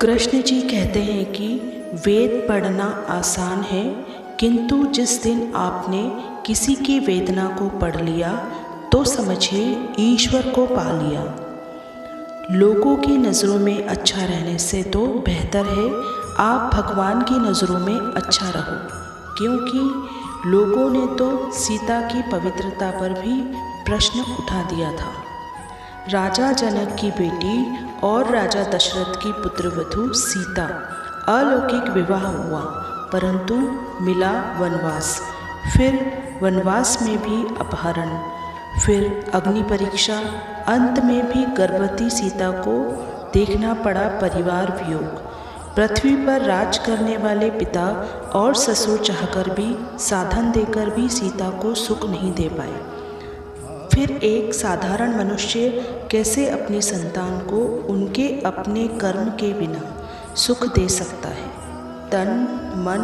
कृष्ण जी कहते हैं कि वेद पढ़ना आसान है, किंतु जिस दिन आपने किसी की वेदना को पढ़ लिया तो समझिए ईश्वर को पा लिया। लोगों की नज़रों में अच्छा रहने से तो बेहतर है आप भगवान की नज़रों में अच्छा रहो, क्योंकि लोगों ने तो सीता की पवित्रता पर भी प्रश्न उठा दिया था। राजा जनक की बेटी और राजा दशरथ की पुत्रवधू सीता अलौकिक विवाह हुआ, परंतु मिला वनवास, फिर वनवास में भी अपहरण, फिर अग्नि परीक्षा, अंत में भी गर्भवती सीता को देखना पड़ा परिवार वियोग। पृथ्वी पर राज करने वाले पिता और ससुर चाहकर भी, साधन देकर भी सीता को सुख नहीं दे पाए। फिर एक साधारण मनुष्य कैसे अपनी संतान को उनके अपने कर्म के बिना सुख दे सकता है। तन मन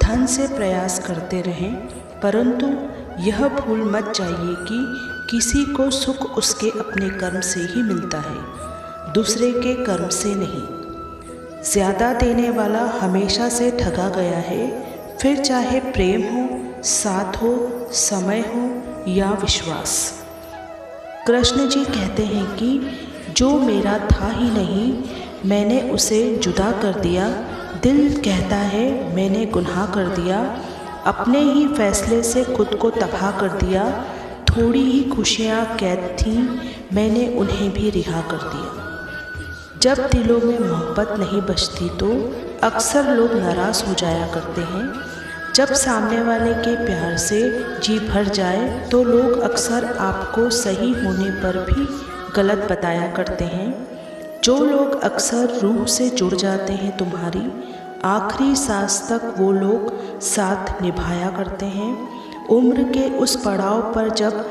धन से प्रयास करते रहें, परंतु यह भूल मत जाइए कि किसी को सुख उसके अपने कर्म से ही मिलता है, दूसरे के कर्म से नहीं। ज़्यादा देने वाला हमेशा से ठगा गया है, फिर चाहे प्रेम हो, साथ हो, समय हो या विश्वास। कृष्ण जी कहते हैं कि जो मेरा था ही नहीं मैंने उसे जुदा कर दिया। दिल कहता है मैंने गुनाह कर दिया, अपने ही फैसले से खुद को तबाह कर दिया। थोड़ी ही खुशियाँ कैद थीं, मैंने उन्हें भी रिहा कर दिया। जब दिलों में मोहब्बत नहीं बचती तो अक्सर लोग नाराज़ हो जाया करते हैं। जब सामने वाले के प्यार से जी भर जाए तो लोग अक्सर आपको सही होने पर भी गलत बताया करते हैं। जो लोग अक्सर रूह से जुड़ जाते हैं तुम्हारी, आखिरी सांस तक वो लोग साथ निभाया करते हैं। उम्र के उस पड़ाव पर जब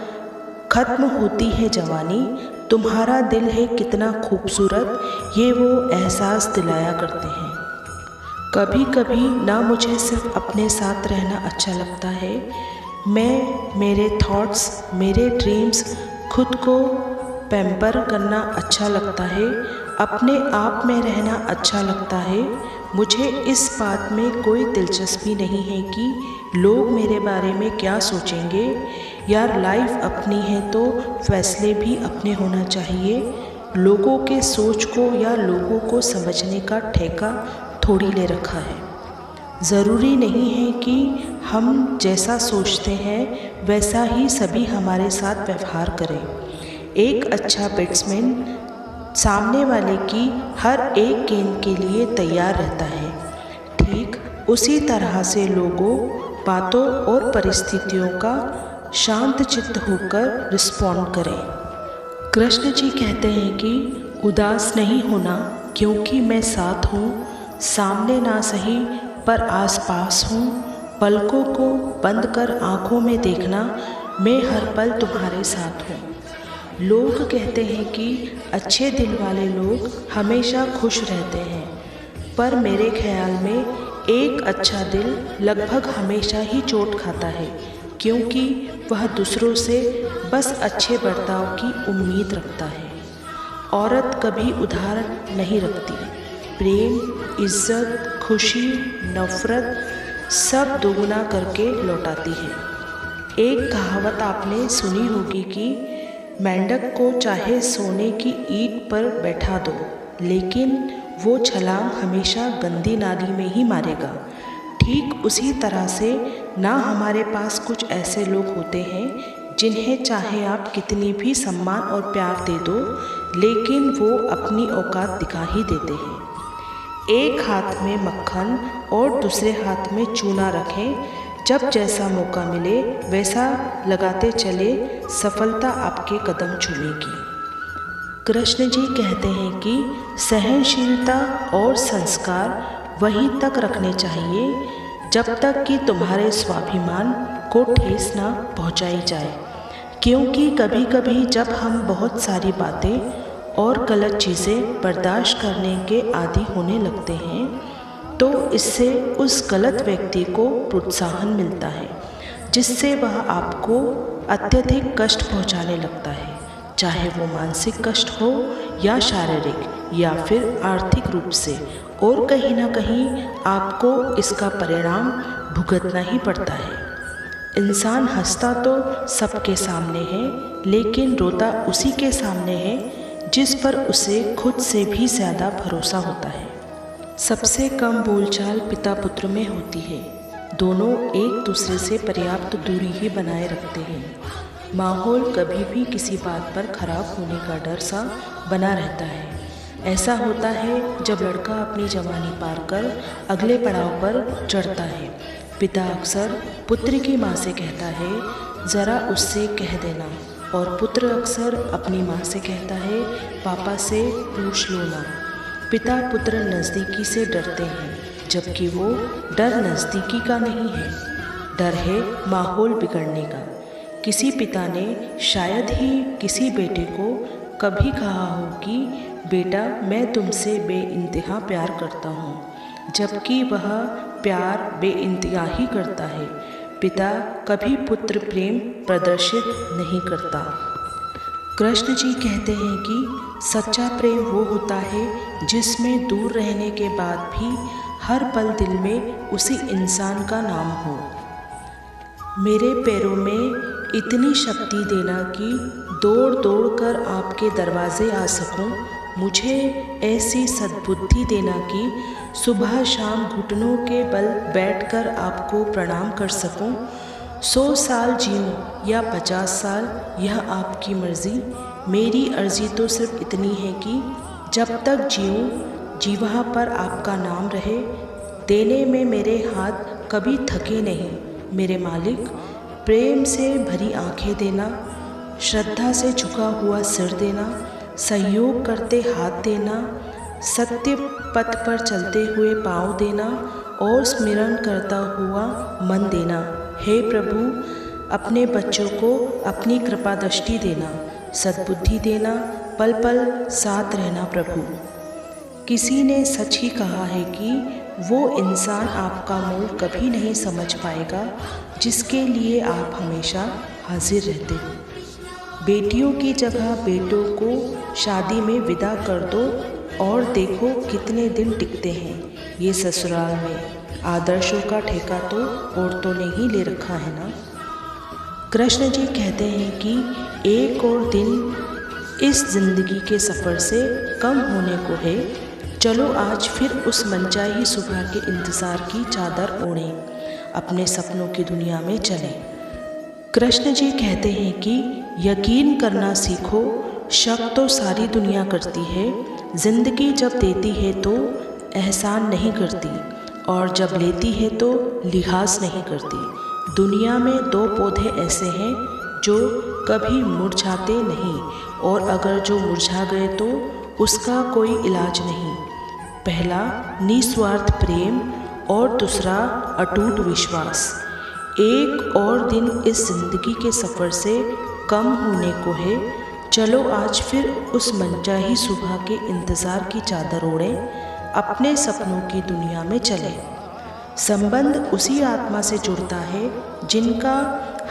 ख़त्म होती है जवानी, तुम्हारा दिल है कितना खूबसूरत, ये वो एहसास दिलाया करते हैं। कभी कभी ना मुझे सिर्फ अपने साथ रहना अच्छा लगता है, मेरे थॉट्स, मेरे ड्रीम्स, खुद को पैम्पर करना अच्छा लगता है, अपने आप में रहना अच्छा लगता है। मुझे इस बात में कोई दिलचस्पी नहीं है कि लोग मेरे बारे में क्या सोचेंगे। यार लाइफ अपनी है तो फैसले भी अपने होना चाहिए। लोगों के सोच को या लोगों को समझने का ठेका थोड़ी ले रखा है। ज़रूरी नहीं है कि हम जैसा सोचते हैं वैसा ही सभी हमारे साथ व्यवहार करें। एक अच्छा बैट्समैन सामने वाले की हर एक गेंद के लिए तैयार रहता है, ठीक उसी तरह से लोगों, बातों और परिस्थितियों का शांत चित्त होकर रिस्पॉन्ड करें। कृष्ण जी कहते हैं कि उदास नहीं होना, क्योंकि मैं साथ हूँ, सामने ना सही पर आसपास हूँ। पलकों को बंद कर आँखों में देखना, मैं हर पल तुम्हारे साथ हूँ। लोग कहते हैं कि अच्छे दिल वाले लोग हमेशा खुश रहते हैं, पर मेरे ख्याल में एक अच्छा दिल लगभग हमेशा ही चोट खाता है, क्योंकि वह दूसरों से बस अच्छे बर्ताव की उम्मीद रखता है। औरत कभी उधार नहीं रखती, प्रेम, इज्जत, खुशी, नफ़रत सब दोगुना करके लौटाती है। एक कहावत आपने सुनी होगी कि मेंढक को चाहे सोने की ईंट पर बैठा दो, लेकिन वो छलांग हमेशा गंदी नाली में ही मारेगा। ठीक उसी तरह से ना हमारे पास कुछ ऐसे लोग होते हैं जिन्हें चाहे आप कितनी भी सम्मान और प्यार दे दो, लेकिन वो अपनी औकात दिखा ही देते हैं। एक हाथ में मक्खन और दूसरे हाथ में चूना रखें। जब जैसा मौका मिले वैसा लगाते चले, सफलता आपके कदम चूमेगी। कृष्ण जी कहते हैं कि सहनशीलता और संस्कार वहीं तक रखने चाहिए जब तक कि तुम्हारे स्वाभिमान को ठेस ना पहुंचाई जाए, क्योंकि कभी कभी जब हम बहुत सारी बातें और गलत चीज़ें बर्दाश्त करने के आदी होने लगते हैं तो इससे उस गलत व्यक्ति को प्रोत्साहन मिलता है, जिससे वह आपको अत्यधिक कष्ट पहुंचाने लगता है, चाहे वो मानसिक कष्ट हो या शारीरिक। या फिर आर्थिक रूप से, और कहीं ना कहीं आपको इसका परिणाम भुगतना ही पड़ता है। इंसान हंसता तो सबके सामने है, लेकिन रोता उसी के सामने है जिस पर उसे खुद से भी ज़्यादा भरोसा होता है। सबसे कम बोलचाल पिता पुत्र में होती है। दोनों एक दूसरे से पर्याप्त दूरी ही बनाए रखते हैं। माहौल कभी भी किसी बात पर खराब होने का डर सा बना रहता है। ऐसा होता है जब लड़का अपनी जवानी पार कर अगले पड़ाव पर चढ़ता है। पिता अक्सर पुत्र की माँ से कहता है, ज़रा उससे कह देना, और पुत्र अक्सर अपनी माँ से कहता है, पापा से पूछ लो ना। पिता पुत्र नज़दीकी से डरते हैं, जबकि वो डर नज़दीकी का नहीं है, डर है माहौल बिगड़ने का। किसी पिता ने शायद ही किसी बेटे को कभी कहा हो कि बेटा मैं तुमसे बेइंतहा प्यार करता हूँ, जबकि वह प्यार बेइंतहा ही करता है। पिता कभी पुत्र प्रेम प्रदर्शित नहीं करता। कृष्ण जी कहते हैं कि सच्चा प्रेम वो होता है जिसमें दूर रहने के बाद भी हर पल दिल में उसी इंसान का नाम हो। मेरे पैरों में इतनी शक्ति देना कि दौड़ दौड़ कर आपके दरवाजे आ सकूं। मुझे ऐसी सद्बुद्धि देना कि सुबह शाम घुटनों के बल बैठकर आपको प्रणाम कर सकूं। 100 साल जीऊँ या 50 साल, यह आपकी मर्ज़ी। मेरी अर्ज़ी तो सिर्फ इतनी है कि जब तक जीऊँ जीवा पर आपका नाम रहे। देने में मेरे हाथ कभी थके नहीं मेरे मालिक। प्रेम से भरी आंखें देना, श्रद्धा से झुका हुआ सिर देना, सहयोग करते हाथ देना, सत्य पथ पर चलते हुए पाँव देना और स्मरण करता हुआ मन देना। हे प्रभु, अपने बच्चों को अपनी कृपा दृष्टि देना, सद्बुद्धि देना, पल पल साथ रहना प्रभु। किसी ने सच ही कहा है कि वो इंसान आपका मोल कभी नहीं समझ पाएगा जिसके लिए आप हमेशा हाजिर रहते हो। बेटियों की जगह बेटों को शादी में विदा कर दो और देखो कितने दिन टिकते हैं ये ससुराल में। आदर्शों का ठेका तो औरतों ने ही ले रखा है ना। कृष्ण जी कहते हैं कि एक और दिन इस जिंदगी के सफ़र से कम होने को है। चलो आज फिर उस मनचाही सुबह के इंतज़ार की चादर ओढ़ें, अपने सपनों की दुनिया में चलें। कृष्ण जी कहते हैं कि यकीन करना सीखो, शक तो सारी दुनिया करती है। ज़िंदगी जब देती है तो एहसान नहीं करती, और जब लेती है तो लिहाज नहीं करती। दुनिया में 2 पौधे ऐसे हैं जो कभी मुरझाते नहीं, और अगर जो मुरझा गए तो उसका कोई इलाज नहीं। पहला निस्वार्थ प्रेम और दूसरा अटूट विश्वास। एक और दिन इस जिंदगी के सफ़र से कम होने को है। चलो आज फिर उस मनचाही सुबह के इंतज़ार की चादर ओढ़ें, अपने सपनों की दुनिया में चलें। संबंध उसी आत्मा से जुड़ता है जिनका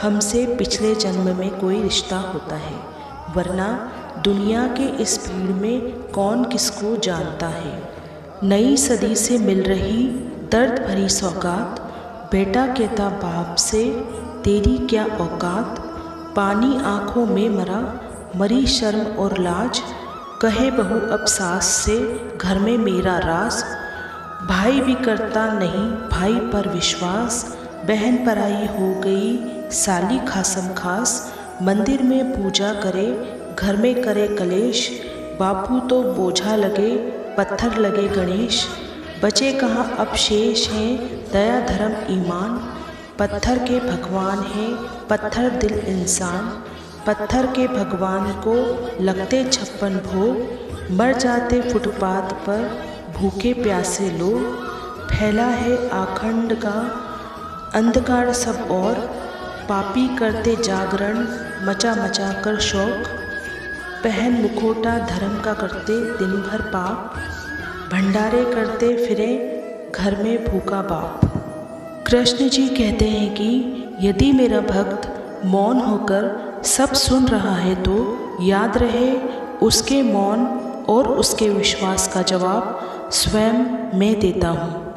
हमसे पिछले जन्म में कोई रिश्ता होता है, वरना दुनिया के इस भीड़ में कौन किसको जानता है। नई सदी से मिल रही दर्द भरी सौगात, बेटा कहता बाप से तेरी क्या औकात। पानी आँखों में मरा, मरी शर्म और लाज, कहे बहू अब सास से घर में मेरा राज। भाई भी करता नहीं भाई पर विश्वास, बहन पराई हो गई साली खासम खास। मंदिर में पूजा करे घर में करे कलेश, बापू तो बोझा लगे पत्थर लगे गणेश। बचे कहाँ अब शेष हैं दया धर्म ईमान, पत्थर के भगवान हैं पत्थर दिल इंसान। पत्थर के भगवान को लगते 56 भोग, मर जाते फुटपाथ पर भूखे प्यासे लोग। फैला है आखंड का अंधकार सब और, पापी करते जागरण मचा मचा कर शौक। पहन मुखोटा धर्म का करते दिन भर पाप, भंडारे करते फिरे घर में भूखा बाप। कृष्ण जी कहते हैं कि यदि मेरा भक्त मौन होकर सब सुन रहा है तो याद रहे उसके मौन और उसके विश्वास का जवाब स्वयं मैं देता हूँ।